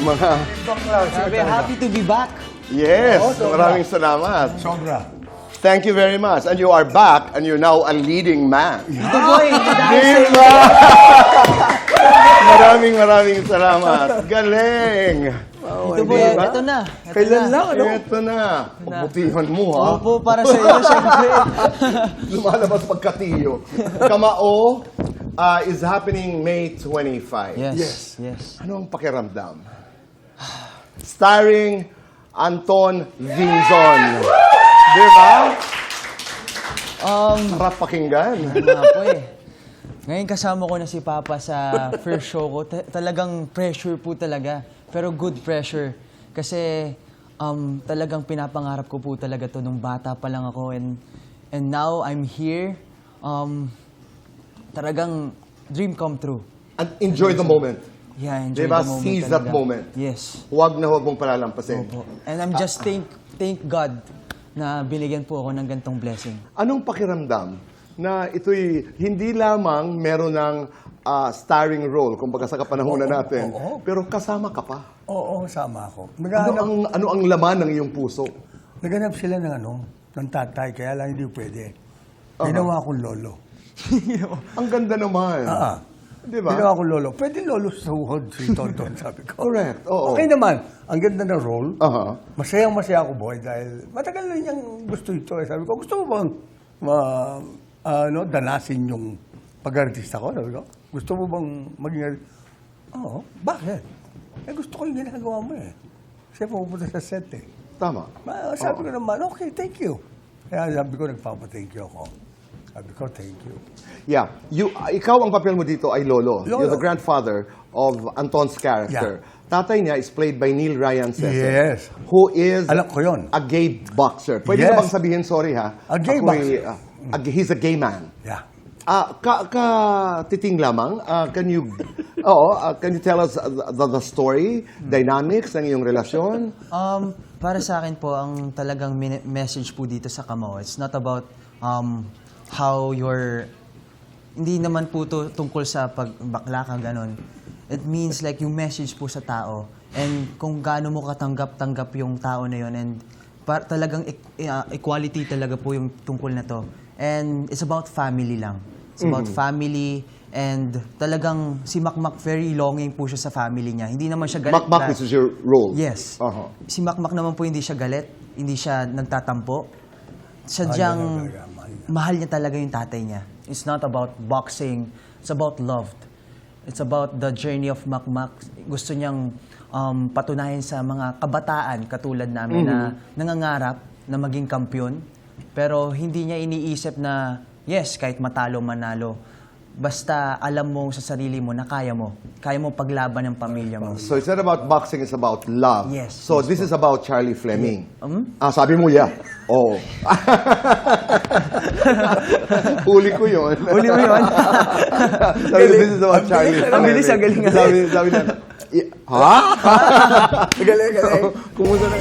Mga, Sabi, happy to be back. yes, Oo, sobra. maraming salamat. Sobra. Thank you very much. And you are back, and you're now a leading man. Ito boy, dahil sa Diba? Maraming salamat. Galing. Ito boy, Diba? ito na. Kailan lang, ano? Ito na. Pagbutihan mo, ha? Opo, para sa iyo, syempre. Lumalabas pagkatiyo. Kamao is happening May 25. Yes. Ano ang pakiramdam? Starring Anton Vinzon. Di ba? Sarap pakinggan. Nga po eh. Ngayon kasama ko na si Papa sa first show ko. Talagang pressure po talaga. Pero good pressure. Kasi talagang pinapangarap ko po talaga to nung bata pa lang ako. And now I'm here. Talagang dream come true. And enjoy the moment. Yeah, enjoy Diba? the moment Seize talaga. that moment. Yes. Huwag na huwag mong palalampasin. Opo. And I'm just thank God na binigyan po ako ng gantong blessing. Anong pakiramdam na ito'y hindi lamang meron ng starring role, kumbaga sa kapanahonan natin, oo. pero kasama ka pa? Oo, sama ako. Ano ang laman ng iyong puso? Naganap sila ng tatay, kaya lang hindi pwede. Ginawa akong lolo. Ang ganda naman. Di ba? Ginawa akong lolo. Pwede lolo sa uhod si Tonton, sabi ko. Correct, oo. Okay naman. Ang ganda ng role. Aha. Masayang-masaya ako, boy, dahil matagal na niyang gusto ito. Sabi ko, gusto mo bang danasin yung pag-artista ko? Sabi ko, gusto mo bang maging artista? Oo, bakit? Gusto ko yung ginagawa mo eh. Kasi pupunta sa set eh. Tama. Sabi ko naman, okay, thank you. Kaya sabi ko, nagpapa-thank you ako. Sabi ko, thank you. Yeah. Ikaw ang papel mo dito ay Lolo. Lolo. You're the grandfather of Anton's character. Tatay niya is played by Neil Ryan Sese. Yes. Who is Alam ko yun. a gay boxer. Pwede Yes. na bang sabihin, sorry ha? A gay Ako'y, boxer. He's a gay man. Yeah. Titing lamang, can you tell us the story, dynamics ng iyong relasyon? Para sa akin po, ang talagang message po dito sa Kamao, it's not about how hindi naman po to tungkol sa pagbakla ka, ganon. It means like yung message po sa tao and kung gaano mo katanggap-tanggap yung tao na yun and talagang equality talaga po yung tungkol na to. And it's about family lang. It's about family and talagang si Makmak very longing po siya sa family niya. Hindi naman siya galit. Makmak, this is your role. Yes. Uh-huh. Si Makmak naman po hindi siya galit, hindi siya nagtatampo. Sadyang mahal niya talaga yung tatay niya. It's not about boxing, it's about love. It's about the journey of Makmak. Gusto niyang patunayan sa mga kabataan katulad namin na nangangarap na maging kampiyon. Pero hindi niya iniisip na, yes, kahit matalo manalo, basta alam mo sa sarili mo na kaya mo paglaban ng pamilya mo. So it's not about boxing, it's about love. Yes, So this is about Charlie Fleming. Sabi mo, yeah. Oo. Huli ko yun. Huli mo yun? Sabi, this is about Charlie Fleming. Ang bilis, ang galing. Sabi na, ha? Galing. Kumusta na?